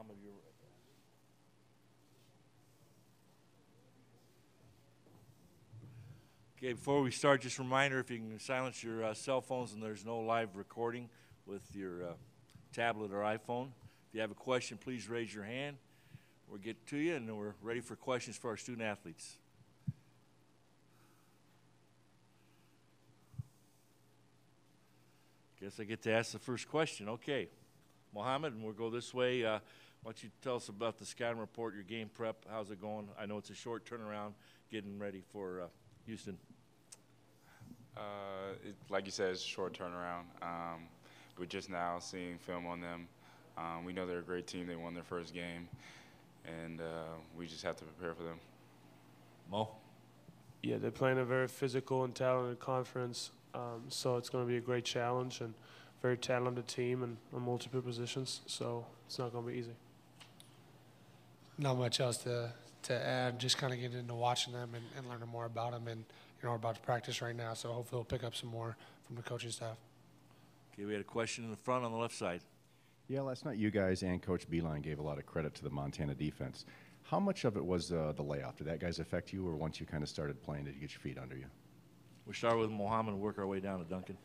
Mohammed, you're okay, before we start, just a reminder, if you can silence your cell phones and there's no live recording with your tablet or iPhone. If you have a question, please raise your hand. We'll get to you, and we're ready for questions for our student athletes. Guess I get to ask the first question. Okay, Mohammed, and we'll go this way. Why don't you tell us about the scouting report, your game prep, how's it going? I know it's a short turnaround getting ready for Houston. Like you said, it's a short turnaround. We're just now seeing film on them. We know they're a great team. They won their first game, and we just have to prepare for them. Mo? Yeah, they're playing a very physical and talented conference, so it's going to be a great challenge and very talented team and on multiple positions, so it's not going to be easy. Not much else to add, just kind of getting into watching them and learning more about them. And, we're about to practice right now, so hopefully we'll pick up some more from the coaching staff. Okay, we had a question in the front on the left side. Yeah, last night you guys and Coach Beilein gave a lot of credit to the Montana defense. How much of it was the layoff? Did that guys affect you, or once you kind of started playing, did you get your feet under you? We'll start with Mohammed and work our way down to Duncan.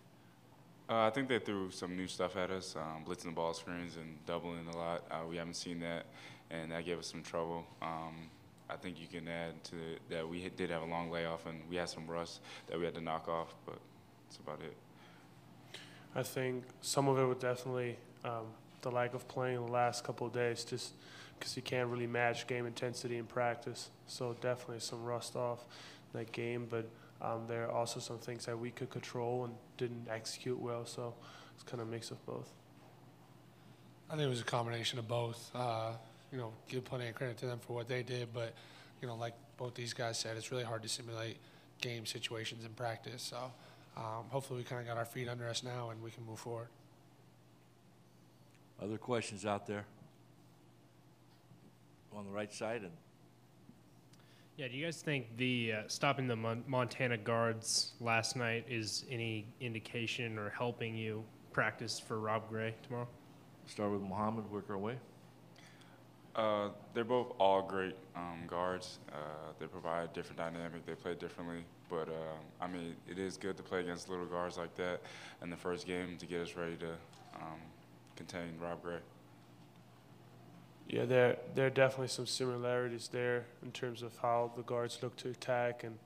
I think they threw some new stuff at us, blitzing the ball screens and doubling a lot. We haven't seen that, and that gave us some trouble. I think you can add to that we did have a long layoff, and we had some rust that we had to knock off, but that's about it. I think some of it was definitely the lack of playing the last couple of days, just because you can't really match game intensity in practice. So definitely some rust off that game, but there are also some things that we could control and didn't execute well, so it's kind of a mix of both. I think it was a combination of both. Give plenty of credit to them for what they did, but, like both these guys said, it's really hard to simulate game situations in practice. So hopefully we kind of got our feet under us now and we can move forward. Other questions out there? On the right side. And yeah, do you guys think the stopping the Montana guards last night is any indication or helping you practice for Rob Gray tomorrow? Start with Mohammed, work our way. They're both all great guards. They provide a different dynamic. They play differently. But, it is good to play against little guards like that in the first game to get us ready to contain Rob Gray. Yeah, there are definitely some similarities there in terms of how the guards look to attack, and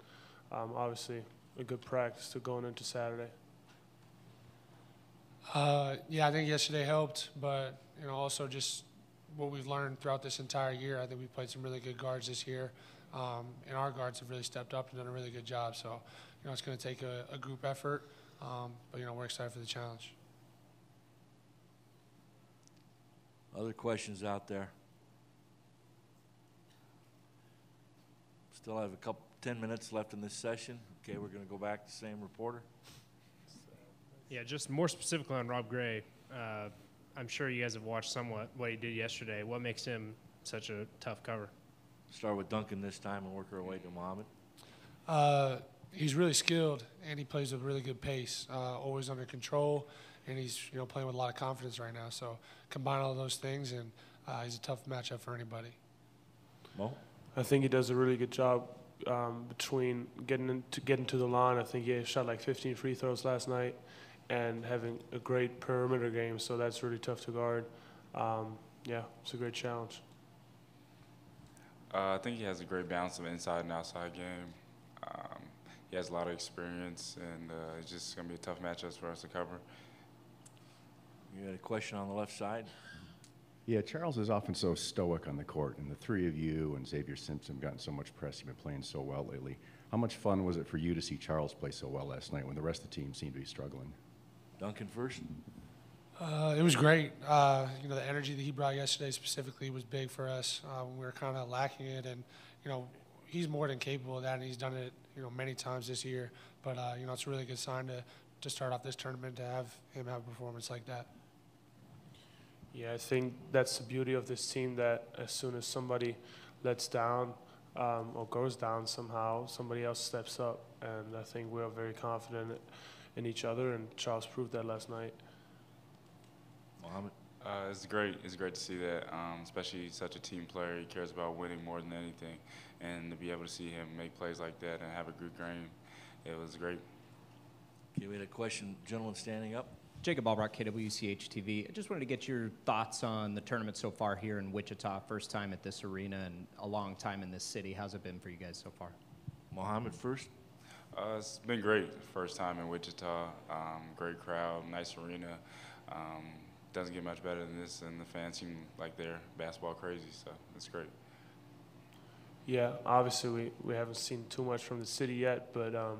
obviously a good practice to going into Saturday. Yeah, I think yesterday helped, but, also just what we've learned throughout this entire year. I think we've played some really good guards this year, and our guards have really stepped up and done a really good job. So, it's going to take a group effort, but, we're excited for the challenge. Other questions out there? Still have 10 minutes left in this session. Okay, we're going to go back to the same reporter. Yeah, just more specifically on Rob Gray. I'm sure you guys have watched somewhat what he did yesterday. What makes him such a tough cover? Start with Duncan this time and work our way to Mohammed. He's really skilled, and he plays with really good pace, always under control, and he's playing with a lot of confidence right now. So combine all those things, and he's a tough matchup for anybody. Mo? I think he does a really good job between getting to the line. I think he shot like 15 free throws last night and having a great perimeter game, so that's really tough to guard. Yeah, it's a great challenge. I think he has a great balance of inside and outside game. He has a lot of experience, and it's just going to be a tough matchup for us to cover. You had a question on the left side? Yeah, Charles is often so stoic on the court, and the three of you and Xavier Simpson have gotten so much press. You've been playing so well lately. How much fun was it for you to see Charles play so well last night when the rest of the team seemed to be struggling? Duncan first. It was great. The energy that he brought yesterday specifically was big for us when we were kind of lacking it. And, he's more than capable of that, and he's done it, many times this year. But, it's a really good sign to start off this tournament to have him have a performance like that. Yeah, I think that's the beauty of this team, that as soon as somebody lets down or goes down somehow, somebody else steps up. And I think we're very confident in each other, and Charles proved that last night. Mohammed? It's great. It's great to see that, especially such a team player. He cares about winning more than anything, and to be able to see him make plays like that and have a good game, it was great. Okay, we had a question, gentleman standing up. Jacob Albrock, KWCH TV. I just wanted to get your thoughts on the tournament so far here in Wichita. First time at this arena and a long time in this city. How's it been for you guys so far? Mohammed first. It's been great. First time in Wichita. Great crowd, nice arena. Doesn't get much better than this, and the fans seem like they're basketball crazy, so it's great. Yeah, obviously we haven't seen too much from the city yet, but I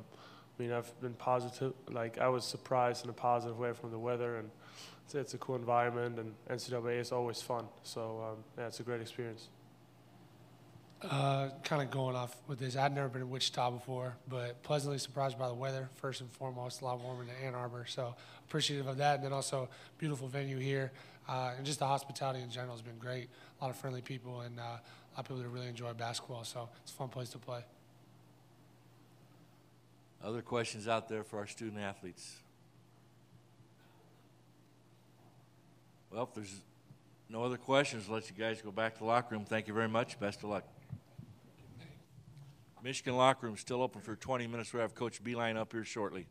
mean, I've been positive. Like, I was surprised in a positive way from the weather, and it's a cool environment, and NCAA is always fun. So, yeah, it's a great experience. Kind of going off with this, I'd never been in Wichita before, but pleasantly surprised by the weather, first and foremost, a lot warmer than Ann Arbor, so appreciative of that. And then also, beautiful venue here, and just the hospitality in general has been great. A lot of friendly people, and a lot of people that really enjoy basketball, so it's a fun place to play. Other questions out there for our student athletes? Well, if there's no other questions, I'll let you guys go back to the locker room. Thank you very much. Best of luck. Michigan locker room still open for 20 minutes. We'll have Coach Beeline up here shortly.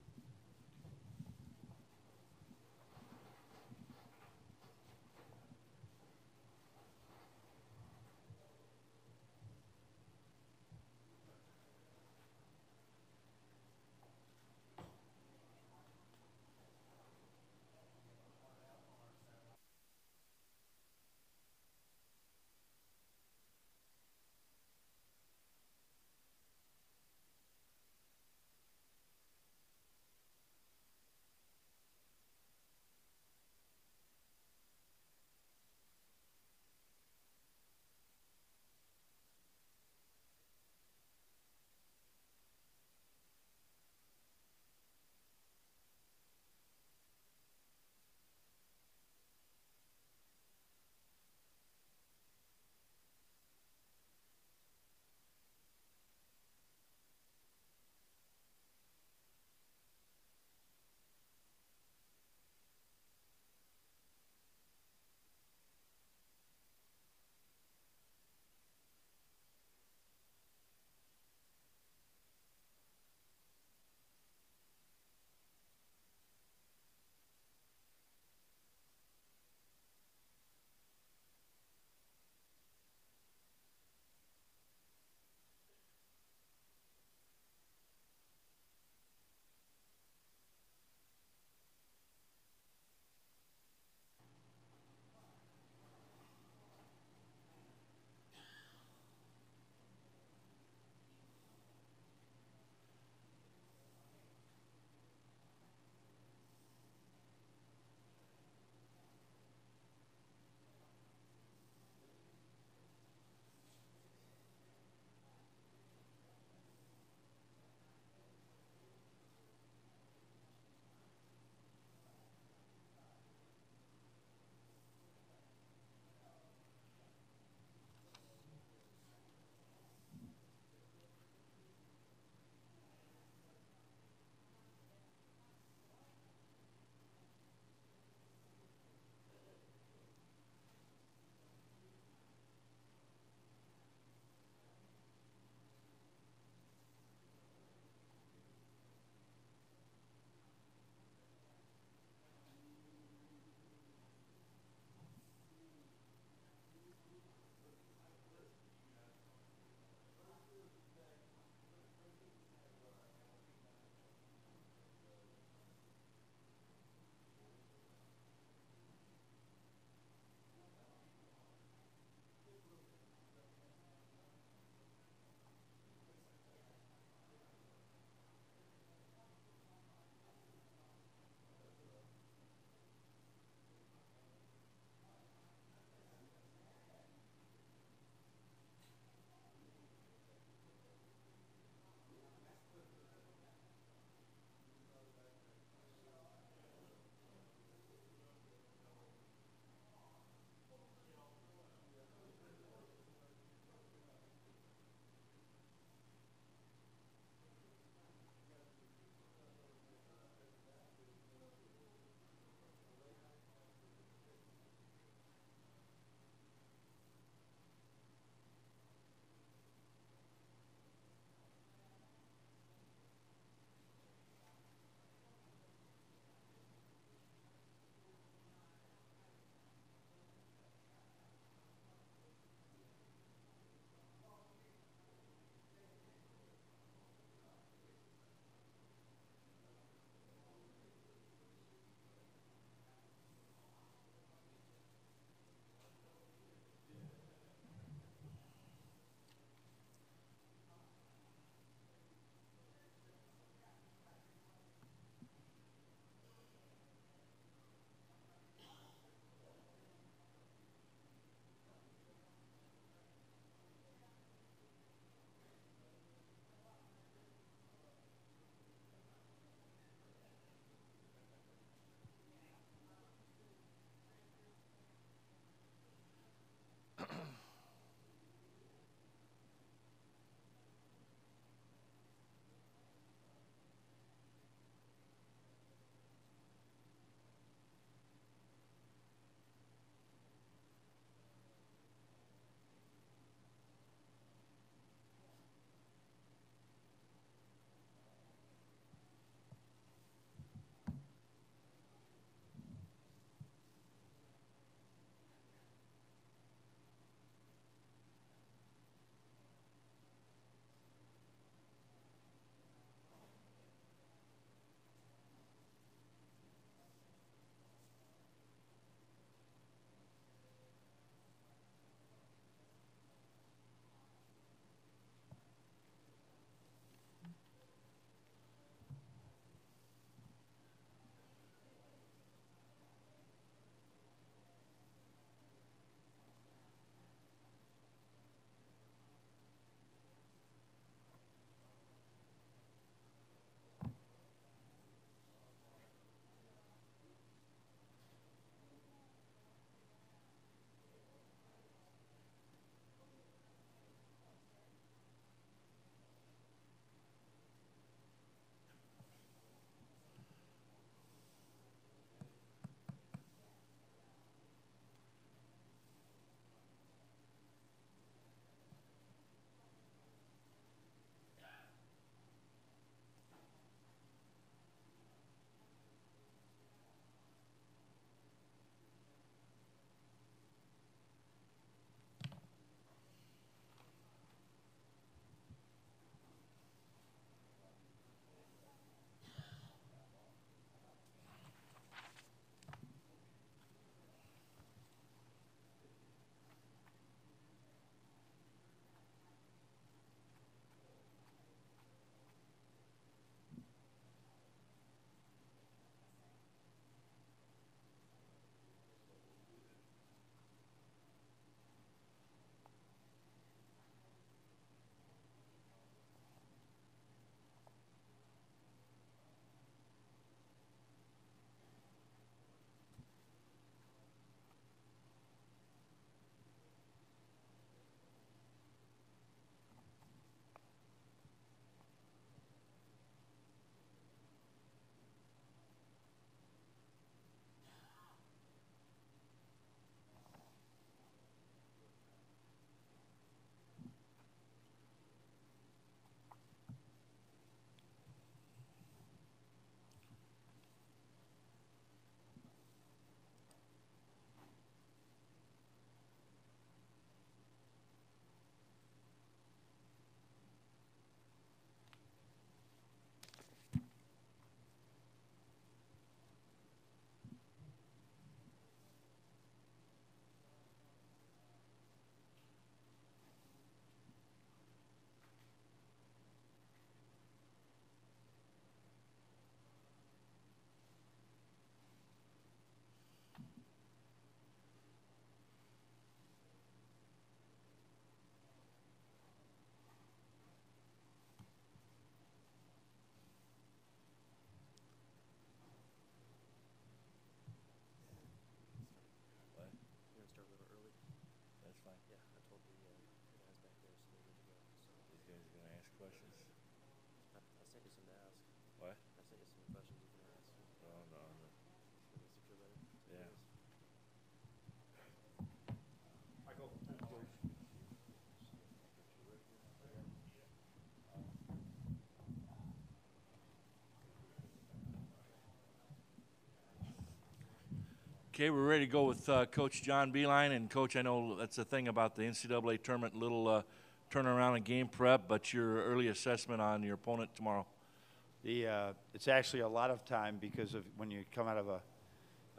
guys gonna ask questions? I sent you some to ask. What? I sent you some questions you can ask. Oh, no, no. Let me secure that. Yeah. Okay, we're ready to go with Coach John Beeline. And Coach, I know that's the thing about the NCAA tournament, little turnaround and game prep, but your early assessment on your opponent tomorrow. It's actually a lot of time because of when you come out of a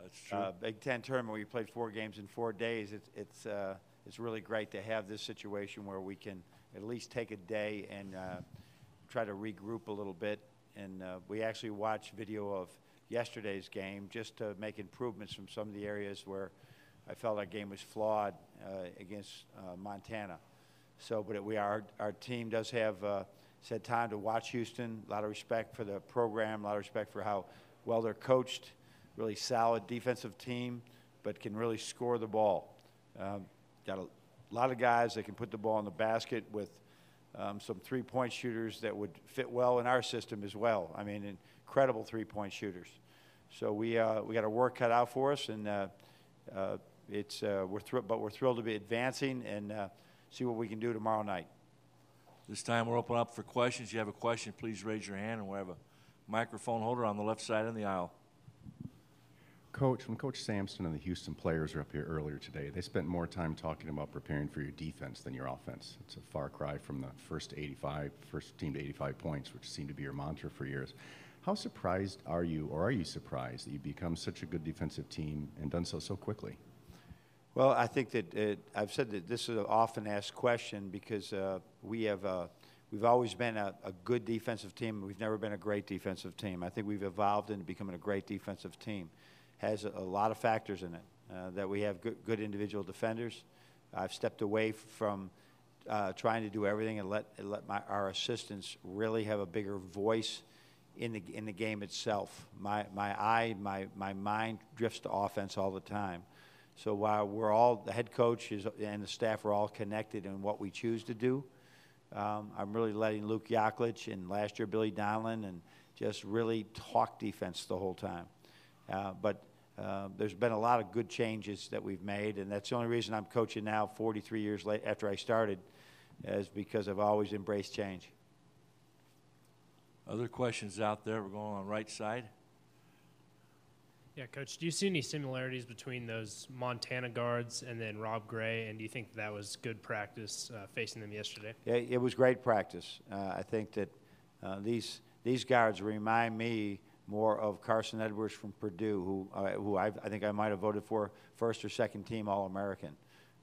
That's true. Big Ten tournament where you played 4 games in 4 days. It's really great to have this situation where we can at least take a day and try to regroup a little bit. And we actually watched video of yesterday's game just to make improvements from some of the areas where I felt our game was flawed against Montana. So, but our team does have said time to watch Houston. A lot of respect for the program, a lot of respect for how well they're coached. Really solid defensive team, but can really score the ball. Got a lot of guys that can put the ball in the basket with some three-point shooters that would fit well in our system as well. I mean, incredible three-point shooters. So we got a work cut out for us, and we're thrilled to be advancing and see what we can do tomorrow night. This time we're open up for questions. If you have a question, please raise your hand, and we'll have a microphone holder on the left side of the aisle. Coach, when Coach Sampson and the Houston players were up here earlier today, they spent more time talking about preparing for your defense than your offense. It's a far cry from the first team to 85 points, which seemed to be your mantra for years. How surprised are you, or are you surprised that you've become such a good defensive team and done so quickly? Well, I think that I've said that this is an often asked question because we've always been a good defensive team. We've never been a great defensive team. I think we've evolved into becoming a great defensive team. Has a lot of factors in it, that we have good individual defenders. I've stepped away from trying to do everything and let our assistants really have a bigger voice in the game itself. My mind drifts to offense all the time. So while the head coach and the staff are all connected in what we choose to do, I'm really letting Luke Yaklich and last year Billy Donlin and just really talk defense the whole time. But there's been a lot of good changes that we've made, and that's the only reason I'm coaching now 43 years after I started, is because I've always embraced change. Other questions out there? We're going on the right side. Yeah, Coach, do you see any similarities between those Montana guards and then Rob Gray, and do you think that was good practice facing them yesterday? Yeah, it was great practice. I think that these guards remind me more of Carson Edwards from Purdue, who I think I might have voted for first or second team All-American.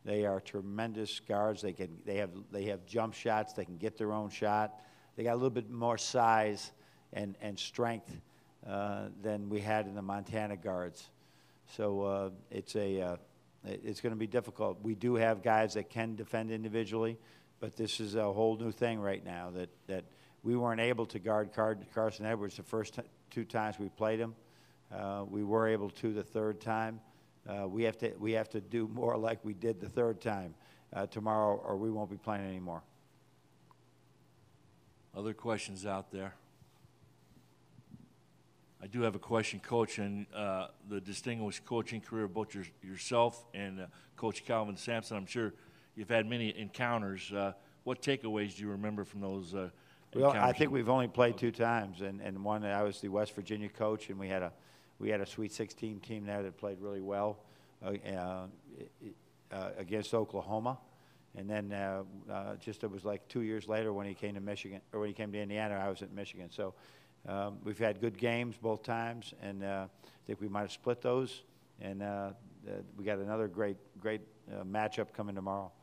They are tremendous guards. They have jump shots. They can get their own shot. They got a little bit more size and strength than we had in the Montana guards. So it's going to be difficult. We do have guys that can defend individually, but this is a whole new thing right now that we weren't able to guard Carson Edwards the first 2 times we played him. We were able to the 3rd time. We have to do more like we did the 3rd time tomorrow, or we won't be playing anymore. Other questions out there? I do have a question, Coach, and the distinguished coaching career of both yourself and Coach Calvin Sampson. I'm sure you've had many encounters. What takeaways do you remember from those encounters? Well, I think we've only played 2 times, and one I was the West Virginia coach, and we had a Sweet 16 team there that played really well against Oklahoma. And then it was like 2 years later when he came to Michigan, or when he came to Indiana, I was at Michigan. So we've had good games both times, and I think we might have split those. And we got another great matchup coming tomorrow.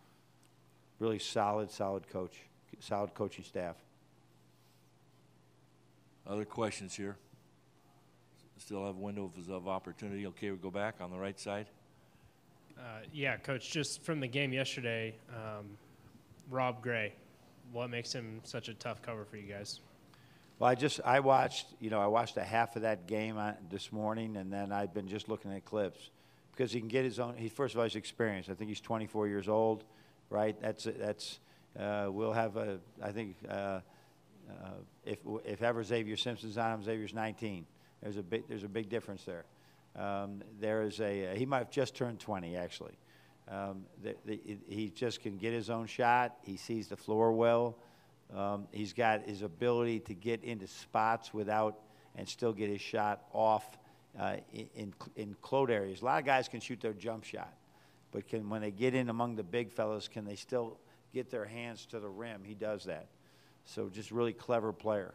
Really solid coach, solid coaching staff. Other questions here? Still have windows of opportunity. Okay, we'll go back on the right side. Yeah, Coach, just from the game yesterday, Rob Gray, what makes him such a tough cover for you guys? Well, I watched a half of that game this morning, and then I've been just looking at clips because he can get his own. First of all, his experience. I think he's 24 years old, right? we'll have a, I think, if ever Xavier Simpson's on him, Xavier's 19. There's a big difference there. There is he might have just turned 20 actually. He just can get his own shot. He sees the floor well. He's got his ability to get into spots without and still get his shot off in close areas. A lot of guys can shoot their jump shot, but when they get in among the big fellas, can they still get their hands to the rim? He does that. So just really clever player.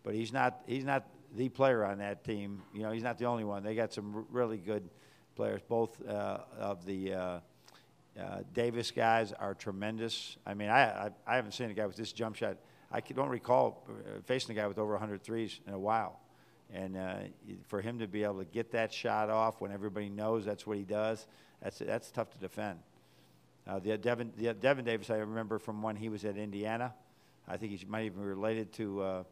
But he's not the player on that team. You know, he's not the only one. They got some really good players. Both of the Davis guys are tremendous. I mean, I haven't seen a guy with this jump shot. Don't recall facing a guy with over 100 threes in a while. And for him to be able to get that shot off when everybody knows that's what he does, that's tough to defend. The Devin Davis, I remember from when he was at Indiana. I think he might even be related to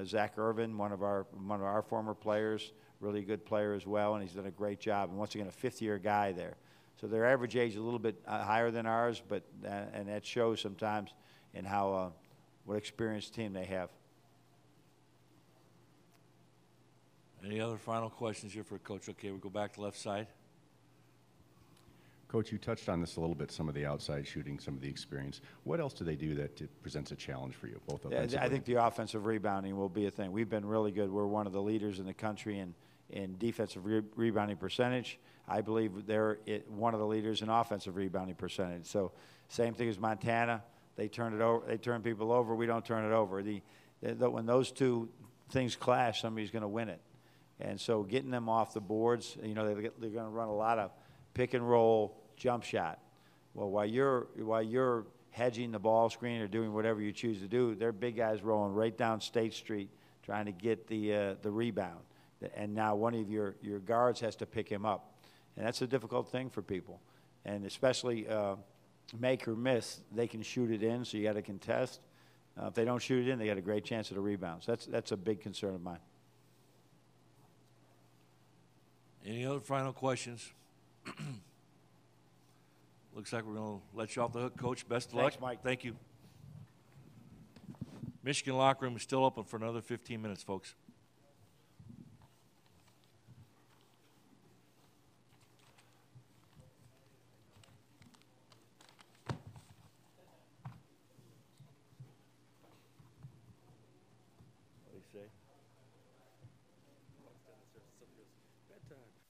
Zach Irvin, one of our former players, really good player as well, and he's done a great job. And once again, a fifth-year guy there. So their average age is a little bit higher than ours, but and that shows sometimes in how what experienced team they have. Any other final questions here for Coach? Okay, we go back to left side. Coach, you touched on this a little bit, some of the outside shooting, some of the experience. What else do they do that presents a challenge for you, both offensively? I think the offensive rebounding will be a thing. We've been really good. We're one of the leaders in the country in defensive rebounding percentage. I believe they're one of the leaders in offensive rebounding percentage. So same thing as Montana. They turn it over. They turn people over. We don't turn it over. When those two things clash, somebody's going to win it. And so getting them off the boards, you know, they're going to run a lot of pick and roll, jump shot. Well, while you're hedging the ball screen or doing whatever you choose to do, they're big guys rolling right down State Street trying to get the rebound. And now one of your guards has to pick him up. And that's a difficult thing for people. And especially make or miss, they can shoot it in, so you got to contest. If they don't shoot it in, they got a great chance at a rebound. So that's a big concern of mine. Any other final questions? Looks like we're going to let you off the hook, Coach. Best of luck. Thanks, Mike. Thank you. Michigan locker room is still open for another 15 minutes, folks. What do you say? Bedtime.